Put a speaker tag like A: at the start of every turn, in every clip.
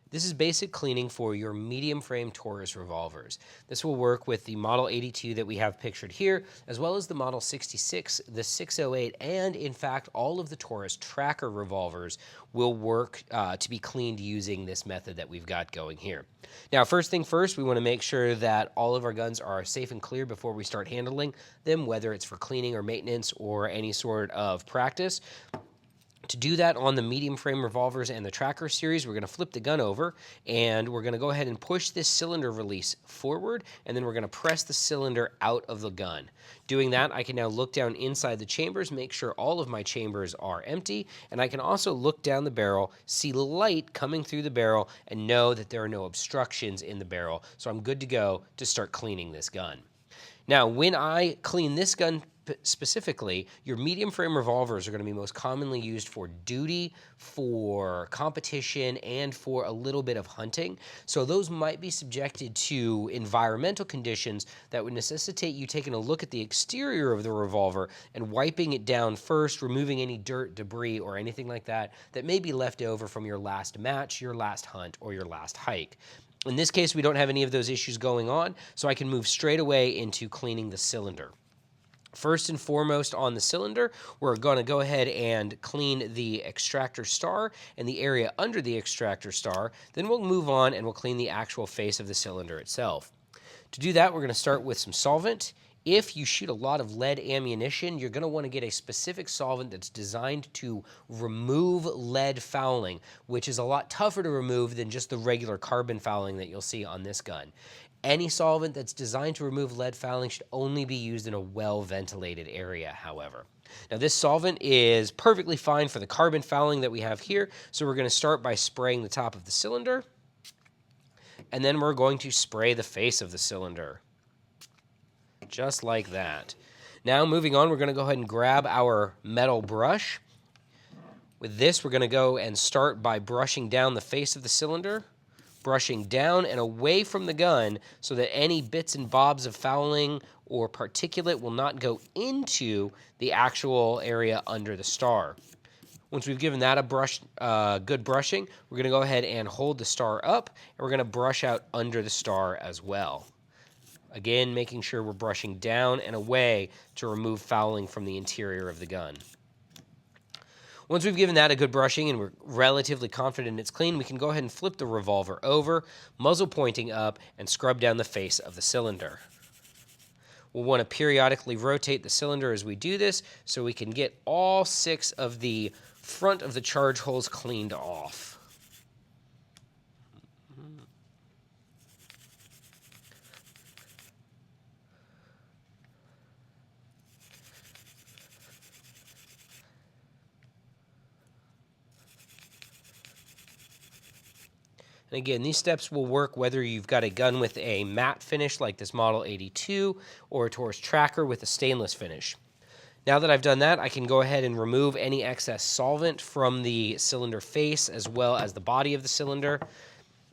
A: This is basic cleaning for your medium frame Taurus revolvers. This will work with the Model 82 that we have pictured here, as well as the Model 66, the 608, and in fact, all of the Taurus tracker revolvers will work to be cleaned using this method that we've got going here. Now, first thing first, we want to make sure that all of our guns are safe and clear before we start handling them, whether it's for cleaning or maintenance or any sort of practice. To do that on the medium frame revolvers and the tracker series, we're going to flip the gun over and we're going to go ahead and push this cylinder release forward, and then we're going to press the cylinder out of the gun. Doing that, I can now look down inside the chambers, make sure all of my chambers are empty, and I can also look down the barrel, see light coming through the barrel, and know that there are no obstructions in the barrel. So I'm good to go to start cleaning this gun. Now, when I clean this gun specifically, your medium frame revolvers are going to be most commonly used for duty, for competition, and for a little bit of hunting. So those might be subjected to environmental conditions that would necessitate you taking a look at the exterior of the revolver and wiping it down first, removing any dirt, debris, or anything like that that may be left over from your last match, your last hunt, or your last hike. In this case, we don't have any of those issues going on, so I can move straight away into cleaning the cylinder. First and foremost on the cylinder, we're going to go ahead and clean the extractor star and the area under the extractor star. Then we'll move on and we'll clean the actual face of the cylinder itself. To do that, we're going to start with some solvent. If you shoot a lot of lead ammunition, you're going to want to get a specific solvent that's designed to remove lead fouling, which is a lot tougher to remove than just the regular carbon fouling that you'll see on this gun. Any solvent that's designed to remove lead fouling should only be used in a well-ventilated area, however. Now, this solvent is perfectly fine for the carbon fouling that we have here, so we're going to start by spraying the top of the cylinder, and then we're going to spray the face of the cylinder. Just like that. Now, moving on, we're going to go ahead and grab our metal brush. With this, we're going to go and start by brushing down the face of the cylinder, brushing down and away from the gun so that any bits and bobs of fouling or particulate will not go into the actual area under the star. Once we've given that a good brushing, we're going to go ahead and hold the star up, and we're going to brush out under the star as well. Again, making sure we're brushing down and away to remove fouling from the interior of the gun. Once we've given that a good brushing and we're relatively confident it's clean, we can go ahead and flip the revolver over, muzzle pointing up, and scrub down the face of the cylinder. We'll want to periodically rotate the cylinder as we do this so we can get all 6 of the front of the charge holes cleaned off. And again, these steps will work whether you've got a gun with a matte finish like this Model 82 or a Taurus tracker with a stainless finish. Now that I've done that, I can go ahead and remove any excess solvent from the cylinder face as well as the body of the cylinder,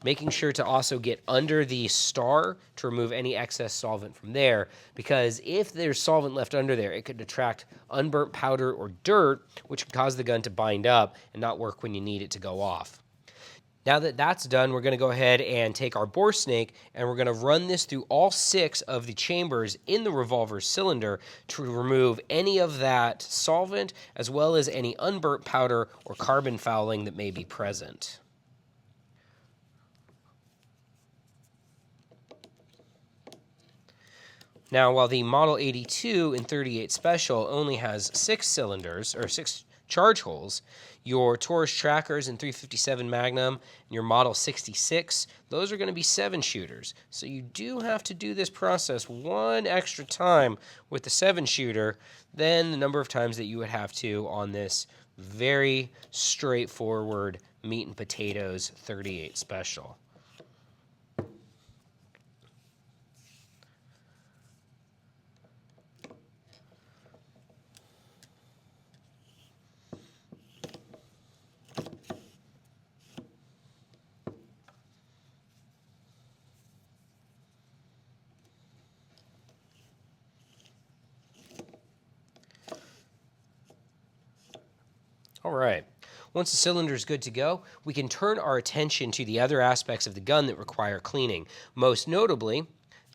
A: making sure to also get under the star to remove any excess solvent from there, because if there's solvent left under there, it could attract unburnt powder or dirt, which could cause the gun to bind up and not work when you need it to go off. Now that that's done, we're going to go ahead and take our bore snake and we're going to run this through all 6 of the chambers in the revolver cylinder to remove any of that solvent as well as any unburnt powder or carbon fouling that may be present. Now, while the Model 82 in 38 Special only has 6 cylinders, or 6 charge holes, your Taurus trackers in 357 Magnum and your Model 66, those are going to be 7 shooters. So you do have to do this process one extra time with the 7 shooter than the number of times that you would have to on this very straightforward meat and potatoes 38 Special. All right. Once the cylinder is good to go, we can turn our attention to the other aspects of the gun that require cleaning, most notably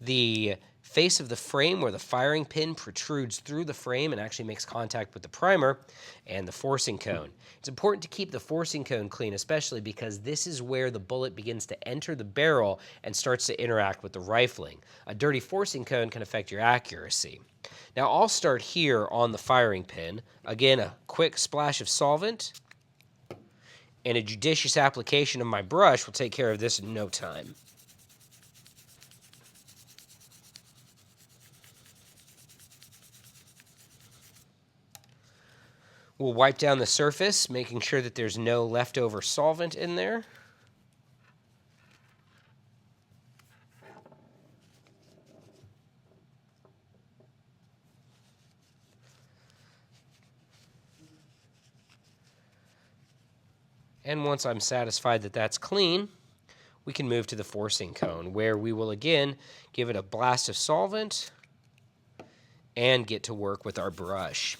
A: the face of the frame where the firing pin protrudes through the frame and actually makes contact with the primer, and the forcing cone. It's important to keep the forcing cone clean, especially because this is where the bullet begins to enter the barrel and starts to interact with the rifling. A dirty forcing cone can affect your accuracy. Now I'll start here on the firing pin. Again, a quick splash of solvent and a judicious application of my brush will take care of this in no time. We'll wipe down the surface, making sure that there's no leftover solvent in there. And once I'm satisfied that that's clean, we can move to the forcing cone, where we will again give it a blast of solvent and get to work with our brush.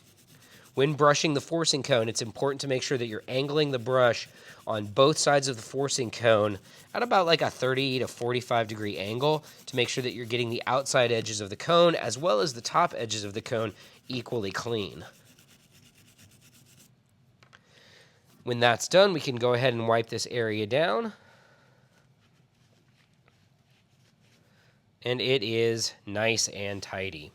A: When brushing the forcing cone, it's important to make sure that you're angling the brush on both sides of the forcing cone at about like a 30 to 45 degree angle to make sure that you're getting the outside edges of the cone as well as the top edges of the cone equally clean. When that's done, we can go ahead and wipe this area down. And it is nice and tidy.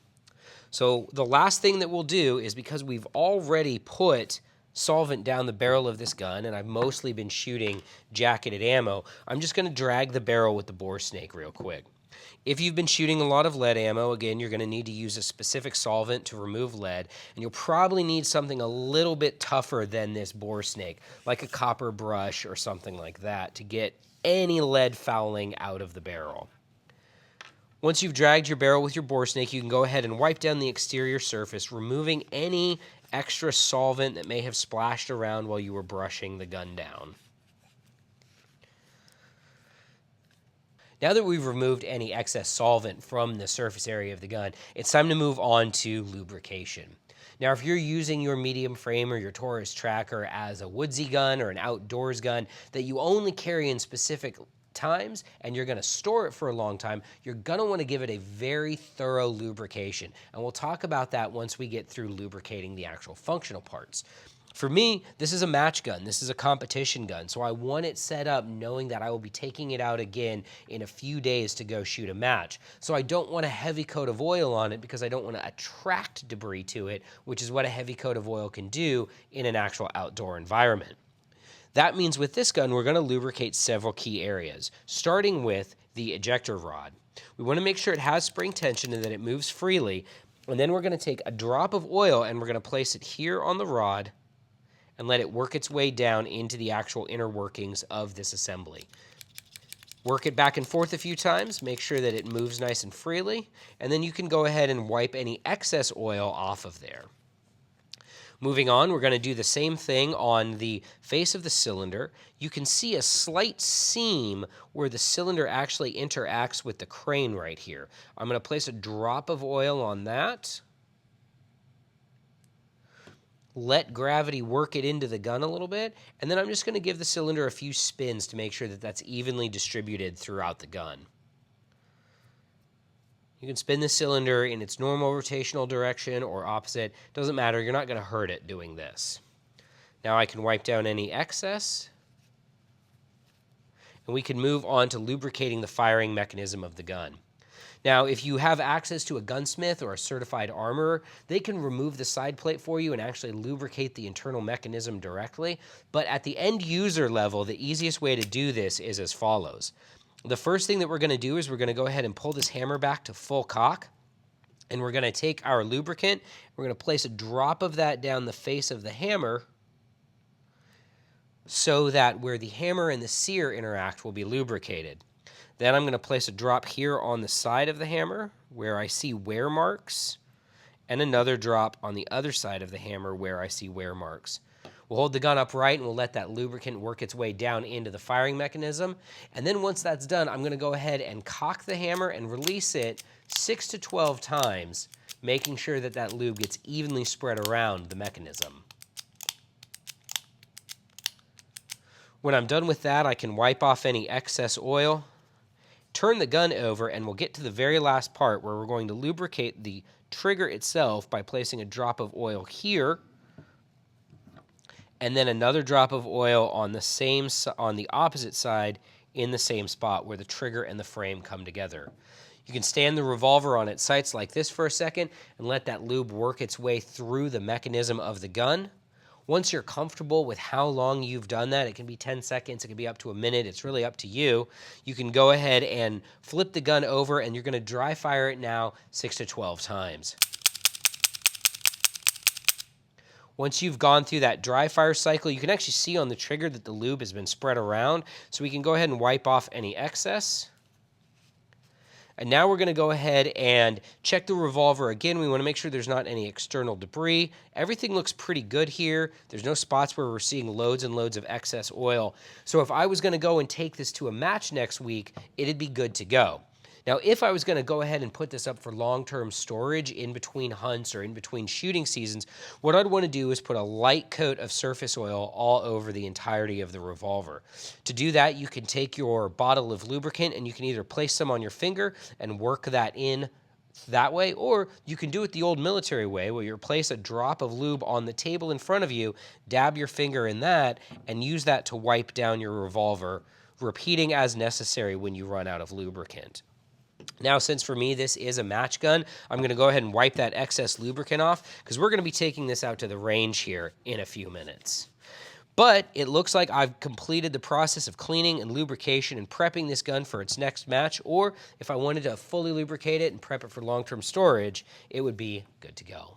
A: So the last thing that we'll do is, because we've already put solvent down the barrel of this gun, and I've mostly been shooting jacketed ammo, I'm just going to drag the barrel with the bore snake real quick. If you've been shooting a lot of lead ammo, again, you're going to need to use a specific solvent to remove lead, and you'll probably need something a little bit tougher than this bore snake, like a copper brush or something like that, to get any lead fouling out of the barrel. Once you've dragged your barrel with your bore snake, you can go ahead and wipe down the exterior surface, removing any extra solvent that may have splashed around while you were brushing the gun down. Now that we've removed any excess solvent from the surface area of the gun, it's time to move on to lubrication. Now, if you're using your medium frame or your Taurus tracker as a woodsy gun or an outdoors gun that you only carry in specific times and you're going to store it for a long time, you're going to want to give it a very thorough lubrication. And we'll talk about that once we get through lubricating the actual functional parts. For me, this is a match gun. This is a competition gun. So I want it set up knowing that I will be taking it out again in a few days to go shoot a match. So I don't want a heavy coat of oil on it because I don't want to attract debris to it, which is what a heavy coat of oil can do in an actual outdoor environment. That means with this gun, we're going to lubricate several key areas, starting with the ejector rod. We want to make sure it has spring tension and that it moves freely. And then we're going to take a drop of oil and we're going to place it here on the rod and let it work its way down into the actual inner workings of this assembly. Work it back and forth a few times, make sure that it moves nice and freely, and then you can go ahead and wipe any excess oil off of there. Moving on, we're going to do the same thing on the face of the cylinder. You can see a slight seam where the cylinder actually interacts with the crane right here. I'm going to place a drop of oil on that. Let gravity work it into the gun a little bit, and then I'm just going to give the cylinder a few spins to make sure that that's evenly distributed throughout the gun. You can spin the cylinder in its normal rotational direction or opposite. Doesn't matter. You're not going to hurt it doing this. Now I can wipe down any excess. And we can move on to lubricating the firing mechanism of the gun. Now, if you have access to a gunsmith or a certified armorer, they can remove the side plate for you and actually lubricate the internal mechanism directly. But at the end user level, the easiest way to do this is as follows. The first thing that we're going to do is we're going to go ahead and pull this hammer back to full cock, and we're going to take our lubricant, we're going to place a drop of that down the face of the hammer so that where the hammer and the sear interact will be lubricated. Then I'm going to place a drop here on the side of the hammer where I see wear marks, and another drop on the other side of the hammer where I see wear marks. We'll hold the gun upright and we'll let that lubricant work its way down into the firing mechanism. And then once that's done, I'm going to go ahead and cock the hammer and release it 6 to 12 times, making sure that that lube gets evenly spread around the mechanism. When I'm done with that, I can wipe off any excess oil, turn the gun over, and we'll get to the very last part where we're going to lubricate the trigger itself by placing a drop of oil here, and then another drop of oil on the opposite side in the same spot where the trigger and the frame come together. You can stand the revolver on its sights like this for a second and let that lube work its way through the mechanism of the gun. Once you're comfortable with how long you've done that, it can be 10 seconds, it can be up to a minute, it's really up to you. You can go ahead and flip the gun over, and you're going to dry fire it now 6 to 12 times. Once you've gone through that dry fire cycle, you can actually see on the trigger that the lube has been spread around, so we can go ahead and wipe off any excess. And now we're going to go ahead and check the revolver again. We want to make sure there's not any external debris. Everything looks pretty good here. There's no spots where we're seeing loads and loads of excess oil. So if I was going to go and take this to a match next week, it'd be good to go. Now, if I was going to go ahead and put this up for long-term storage in between hunts or in between shooting seasons, what I'd want to do is put a light coat of surface oil all over the entirety of the revolver. To do that, you can take your bottle of lubricant and you can either place some on your finger and work that in that way, or you can do it the old military way where you place a drop of lube on the table in front of you, dab your finger in that, and use that to wipe down your revolver, repeating as necessary when you run out of lubricant. Now, since for me this is a match gun, I'm going to go ahead and wipe that excess lubricant off because we're going to be taking this out to the range here in a few minutes. But it looks like I've completed the process of cleaning and lubrication and prepping this gun for its next match, or if I wanted to fully lubricate it and prep it for long-term storage, it would be good to go.